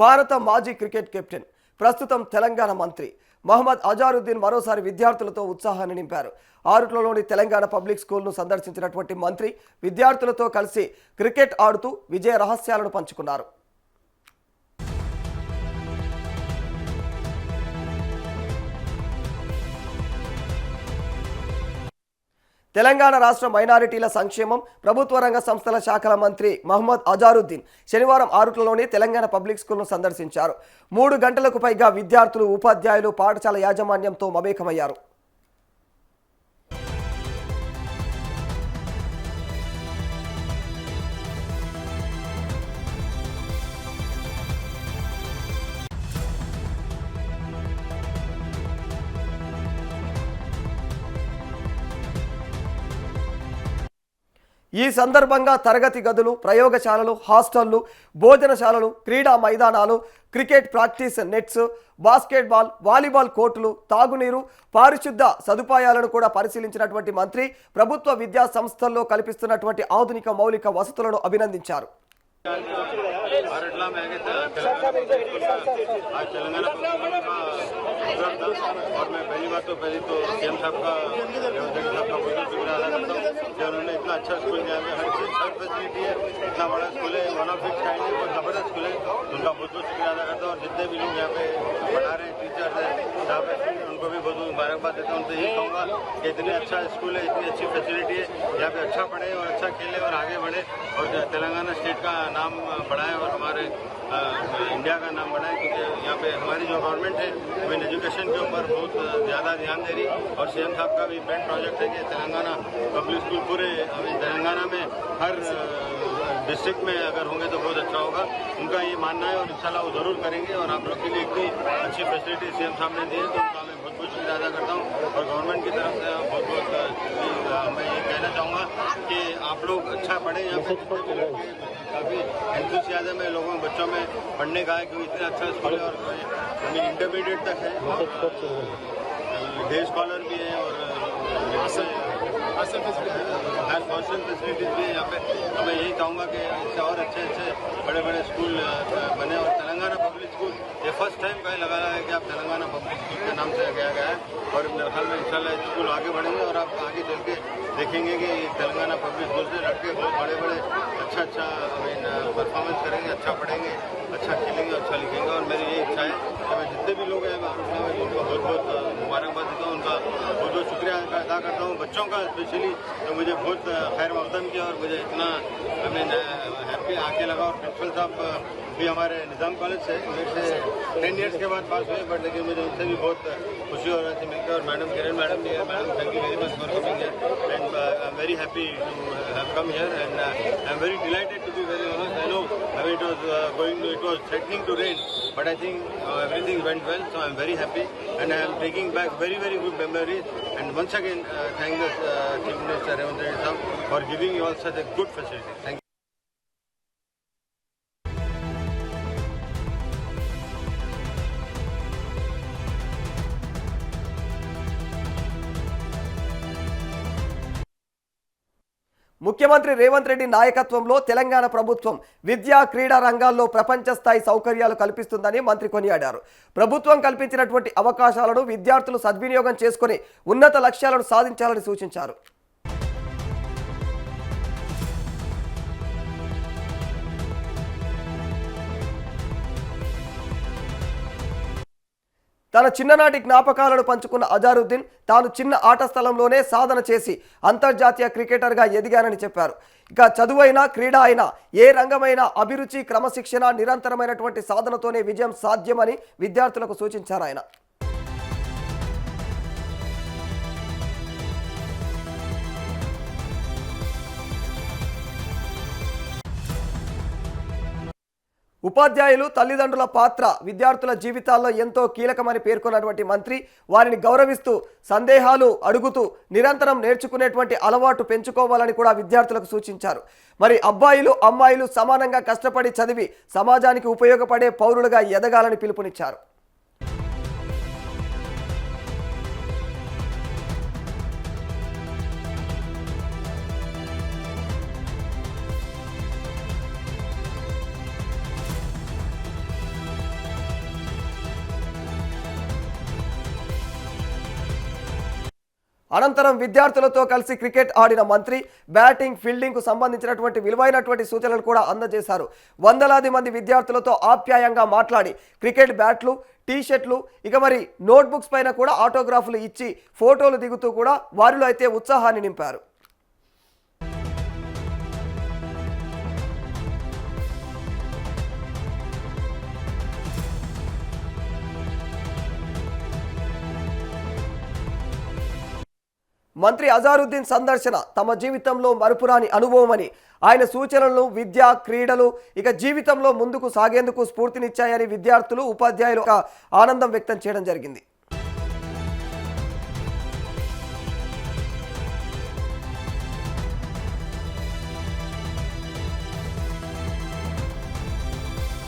భారత మాజీ cricket captain ప్రస్తుతం తెలంగాణ మంత్రి మహమ్మద్ అజారుద్దీన్ మరోసారి విద్యార్థులతో ఉత్సాహాన్ని నింపారు. ఆరుట్లలోని తెలంగాణ పబ్లిక్ స్కూల్ను సందర్శించినటువంటి మంత్రి విద్యార్థులతో కలిసి క్రికెట్ ఆడుతూ విజయ రహస్యాలను పంచుకున్నారు. తెలంగాణ రాష్ట్ర మైనారిటీల సంక్షేమం ప్రభుత్వ రంగ సంస్థల శాఖల మంత్రి మహమ్మద్ అజారుద్దీన్ శనివారం ఆరుట్లలోని తెలంగాణ పబ్లిక్ స్కూల్ను సందర్శించారు. 3 గంటలకు పైగా విద్యార్థులు, ఉపాధ్యాయులు పాఠశాల యాజమాన్యంతో మమేకమయ్యారు. ఈ సందర్భంగా తరగతి గదులు, ప్రయోగశాలలు, హాస్టళ్లు, భోజనశాలలు, క్రీడా మైదానాలు, cricket practice nets, basketball, volleyball కోర్టులు, తాగునీరు, పారిశుద్ధ సదుపాయాలను కూడా పరిశీలించినటువంటి మంత్రి ప్రభుత్వ విద్యా సంస్థల్లో కల్పిస్తున్నటువంటి ఆధునిక మౌలిక వసతులను అభినందించారు. और मैं पहली बात तो सीएम साहब का उन्होंने इतना अच्छा स्कूल दिया है, हर चीज हर फैसिलिटी है, इतना बड़ा स्कूल है, वन ऑफ इट्स काइंड है, बहुत जबरदस्त स्कूल है, उनका बहुत बहुत शुक्रिया अदा करता हूँ। और जितने भी लोग यहाँ पे पढ़ा रहे हैं, टीचर्स हैं, स्टाफ है, उनको भी बहुत बहुत मुबारकबाद देता हूँ। उनसे यही कहूँगा कि इतने अच्छा स्कूल है, इतनी अच्छी फैसिलिटी है, यहाँ पे अच्छा पढ़े और अच्छा खेले और आगे बढ़े और तेलंगाना स्टेट का नाम बढ़ाएं और हमारे इंडिया का नाम बढ़ाएं, क्योंकि यहाँ पे हमारी जो गवर्नमेंट है वो एजुकेशन के ऊपर बहुत ज़्यादा ध्यान दे रही और सीएम साहब का भी पेड प्रोजेक्ट है कि तेलंगाना पब्लिक स्कूल पूरे तेलंगाना में हर डिस्ट्रिक्ट में अगर होंगे तो बहुत अच्छा होगा। उनका ये मानना है और इंशाल्लाह वो ज़रूर करेंगे और आप लोग के लिए इतनी अच्छी फैसिलिटी सीएम साहब ने दी है तो उनका मैं बहुत बहुत शुक्रिया अदा करता हूँ। और गवर्नमेंट की तरफ से बहुत बहुत मैं ये कहना चाहूँगा कि आप लोग अच्छा पढ़ें। यहाँ पे काफ़ी एंथुसियाज्म है लोगों बच्चों में पढ़ने का है, क्योंकि इतना अच्छा स्कूल है और इंटरमीडिएट तक है, डे स्कॉलर भी है और हॉस्टल फैसिलिटीज भी है यहाँ पे। तो मैं यही चाहूँगा कि इससे और अच्छे अच्छे बड़े बड़े स्कूल बने और तेलंगाना पब्लिक स्कूल ये फर्स्ट टाइम कहीं लगा रहा है कि आप तेलंगाना पब्लिक स्कूल के नाम से गया गया है और मेरे ख्याल में इंशाल्लाह स्कूल आगे बढ़ेंगे और आप आगे चल के देखेंगे कि तेलंगाना पब्लिक स्कूल से लड़के बहुत बड़े बड़े अच्छा परफॉर्मेंस करेंगे, अच्छा पढ़ेंगे, अच्छा खेलेंगे, अच्छा लिखेंगे। और मेरी ये इच्छा है कि मैं जितने भी लोग हैं उनको बहुत बहुत मुबारकबाद देता हूँ, उनका बहुत बहुत शुक्रिया अदा करता हूँ। बच्चों का स्पेशली तो मुझे बहुत खैर मकदम किया और मुझे इतना हैप्पी आके लगा। और प्रिंसिपल साहब भी हमारे निज़ाम कॉलेज से मेरे से 10 ईयर्स के बाद पास हुए, बट लेकिन मुझे उनसे भी बहुत खुशी हो रही थी मिलकर। और मैडम किरण मैडम भी है, madam thank you very much for coming here and I am very happy to have come here and I am very delighted to be very honest. I know it was threatening to rain, but I think everything went well, so I am very happy and I am taking back very very good memories. And once again thank the Chief Minister Revant Reddy Sahab for giving you all such a good facility. Thank you. ముఖ్యమంత్రి రేవంత్ రెడ్డి నాయకత్వంలో తెలంగాణ ప్రభుత్వం విద్యా, క్రీడా రంగాల్లో ప్రపంచ స్థాయి సౌకర్యాలు కల్పిస్తుందని మంత్రి కొనియాడారు. ప్రభుత్వం కల్పించినటువంటి అవకాశాలను విద్యార్థులు సద్వినియోగం చేసుకుని ఉన్నత లక్ష్యాలను సాధించాలని సూచించారు. తన చిన్ననాటి జ్ఞాపకాలను పంచుకున్న అజారుద్దీన్ తాను చిన్న ఆట స్థలంలోనే సాధన చేసి అంతర్జాతీయ క్రికెటర్గా ఎదిగానని చెప్పారు. ఇక చదువైనా, క్రీడ అయినా, ఏ రంగమైనా అభిరుచి, క్రమశిక్షణ, నిరంతరమైనటువంటి సాధనతోనే విజయం సాధ్యమని విద్యార్థులకు సూచించారు ఆయన. ఉపాధ్యాయులు, తల్లిదండ్రుల పాత్ర విద్యార్థుల జీవితాల్లో ఎంతో కీలకమని పేర్కొన్నటువంటి మంత్రి వారిని గౌరవిస్తూ సందేహాలు అడుగుతూ నిరంతరం నేర్చుకునేటువంటి అలవాటు పెంచుకోవాలని కూడా విద్యార్థులకు సూచించారు. మరి అబ్బాయిలు, అమ్మాయిలు సమానంగా కష్టపడి చదివి సమాజానికి ఉపయోగపడే పౌరులుగా ఎదగాలని పిలుపునిచ్చారు. అనంతరం విద్యార్థులతో కలిసి క్రికెట్ ఆడిన మంత్రి బ్యాటింగ్ ఫీల్డింగ్కు సంబంధించినటువంటి విలువైనటువంటి సూచనలు కూడా అందజేశారు. వందలాది మంది విద్యార్థులతో ఆప్యాయంగా మాట్లాడి క్రికెట్ బ్యాట్లు, టీ-షర్ట్లు, ఇక మరి నోట్బుక్స్ పైన కూడా ఆటోగ్రాఫ్లు ఇచ్చి ఫోటోలు దిగుతూ కూడా వారిలో అయితే ఉత్సాహాన్ని నింపారు. మంత్రి అజారుద్దీన్ సందర్శన తమ జీవితంలో మరుపురాని అనుభవమని, ఆయన సూచనలు విద్య, క్రీడలు ఇక జీవితంలో ముందుకు సాగేందుకు స్ఫూర్తినిచ్చాయని విద్యార్థులు, ఉపాధ్యాయులు ఆనందం వ్యక్తం చేయడం జరిగింది.